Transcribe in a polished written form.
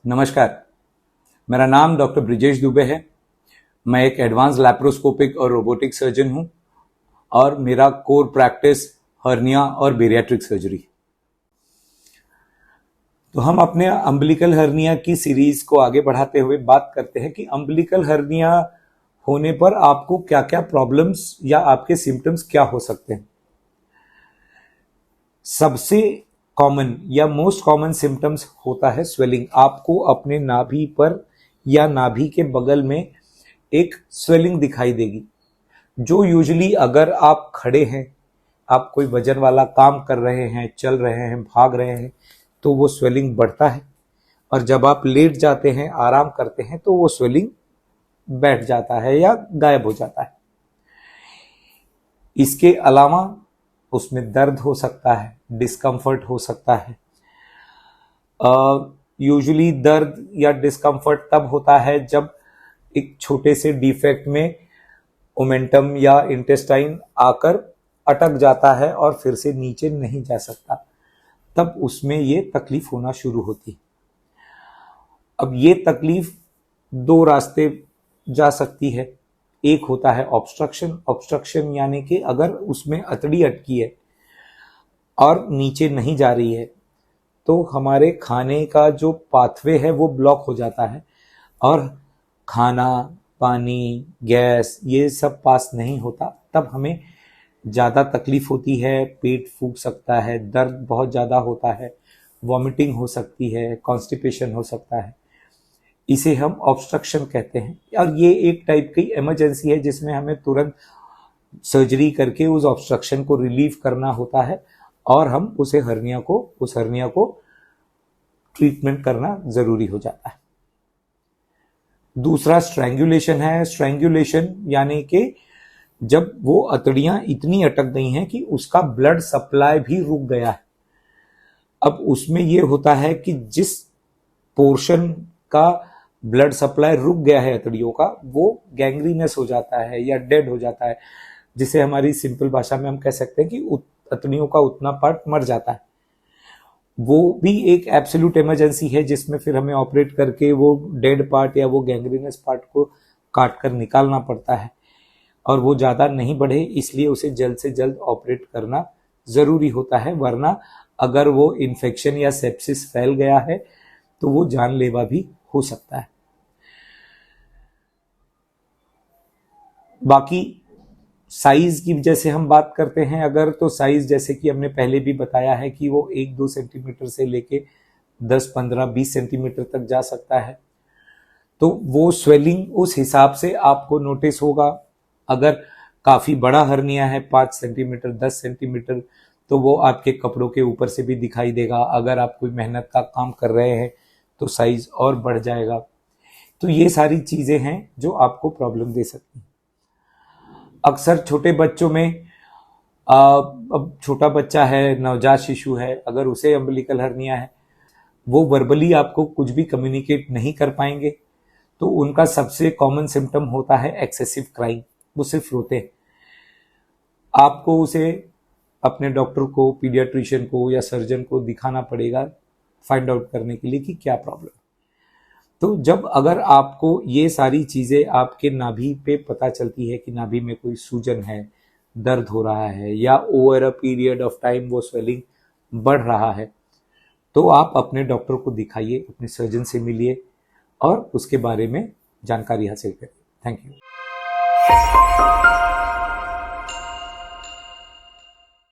नमस्कार, मेरा नाम डॉक्टर ब्रिजेश दुबे है। मैं एक एडवांस लैप्रोस्कोपिक और रोबोटिक सर्जन हूं और मेरा कोर प्रैक्टिस हर्निया और बेरियाट्रिक सर्जरी। तो हम अपने अम्बिलिकल हर्निया की सीरीज को आगे बढ़ाते हुए बात करते हैं कि अम्बिलिकल हर्निया होने पर आपको क्या क्या प्रॉब्लम्स या आपके सिम्टम्स क्या हो सकते हैं। सबसे कॉमन या मोस्ट कॉमन सिम्टम्स होता है स्वेलिंग। आपको अपने नाभि पर या नाभि के बगल में एक स्वेलिंग दिखाई देगी, जो यूजुअली अगर आप खड़े हैं, आप कोई वजन वाला काम कर रहे हैं, चल रहे हैं, भाग रहे हैं, तो वो स्वेलिंग बढ़ता है, और जब आप लेट जाते हैं, आराम करते हैं, तो वो स्वेलिंग बैठ जाता है या गायब हो जाता है। इसके अलावा उसमें दर्द हो सकता है, डिस्कम्फर्ट हो सकता है। यूजुअली दर्द या डिस्कम्फर्ट तब होता है जब एक छोटे से डिफेक्ट में ओमेंटम या इंटेस्टाइन आकर अटक जाता है और फिर से नीचे नहीं जा सकता, तब उसमें ये तकलीफ होना शुरू होती है। अब ये तकलीफ दो रास्ते जा सकती है। एक होता है ऑब्स्ट्रक्शन यानी कि अगर उसमें अतड़ी अटकी है और नीचे नहीं जा रही है, तो हमारे खाने का जो पाथवे है वो ब्लॉक हो जाता है और खाना, पानी, गैस ये सब पास नहीं होता। तब हमें ज़्यादा तकलीफ होती है, पेट फूक सकता है, दर्द बहुत ज़्यादा होता है, वॉमिटिंग हो सकती है, कॉन्स्टिपेशन हो सकता है। इसे हम ऑब्स्ट्रक्शन कहते हैं, और ये एक टाइप की इमरजेंसी है जिसमें हमें तुरंत सर्जरी करके उस ऑब्स्ट्रक्शन को रिलीव करना होता है और हम उस हर्निया को ट्रीटमेंट करना जरूरी हो जाता है। दूसरा स्ट्रैंगुलेशन है। स्ट्रैंगुलेशन यानी कि जब वो अतड़ियां इतनी अटक गई हैं कि उसका ब्लड सप्लाई भी रुक गया है। अब उसमें ये होता है कि जिस पोर्शन का ब्लड सप्लाई रुक गया है अतड़ियों का, वो गैंग्रीनस हो जाता है या डेड हो जाता है, जिसे हमारी सिंपल भाषा में हम कह सकते हैं कि अतड़ियों का उतना पार्ट मर जाता है। वो भी एक एब्सोल्यूट इमरजेंसी है जिसमें फिर हमें ऑपरेट करके वो डेड पार्ट या वो गैंग्रीनस पार्ट को काट कर निकालना पड़ता है, और वो ज़्यादा नहीं बढ़े इसलिए उसे जल्द से जल्द ऑपरेट करना ज़रूरी होता है, वरना अगर वो इन्फेक्शन या सेप्सिस फैल गया है तो वो जानलेवा भी हो सकता है। बाकी साइज की जैसे हम बात करते हैं अगर, तो साइज जैसे कि हमने पहले भी बताया है कि वो 1-2 सेंटीमीटर से लेके 10, 15, 20 सेंटीमीटर तक जा सकता है। तो वो स्वेलिंग उस हिसाब से आपको नोटिस होगा। अगर काफी बड़ा हर्निया है, 5 सेंटीमीटर, 10 सेंटीमीटर, तो वो आपके कपड़ों के ऊपर से भी दिखाई देगा। अगर आप कोई मेहनत का काम कर रहे हैं तो साइज और बढ़ जाएगा। तो ये सारी चीजें हैं जो आपको प्रॉब्लम दे सकती हैं। अक्सर छोटे बच्चों में अब छोटा बच्चा है, नवजात शिशु है, अगर उसे अम्बिलिकल हर्निया है, वो वर्बली आपको कुछ भी कम्युनिकेट नहीं कर पाएंगे, तो उनका सबसे कॉमन सिम्टम होता है एक्सेसिव क्राइंग। वो सिर्फ रोते हैं। आपको उसे अपने डॉक्टर को, पीडियाट्रिशियन को या सर्जन को दिखाना पड़ेगा फाइंड आउट करने के लिए कि क्या प्रॉब्लम। तो जब अगर आपको ये सारी चीजें आपके नाभि पे पता चलती है कि नाभि में कोई सूजन है, दर्द हो रहा है, या over a period of time वो स्वेलिंग बढ़ रहा है, तो आप अपने डॉक्टर को दिखाइए, अपने सर्जन से मिलिए और उसके बारे में जानकारी हासिल करें। Thank you.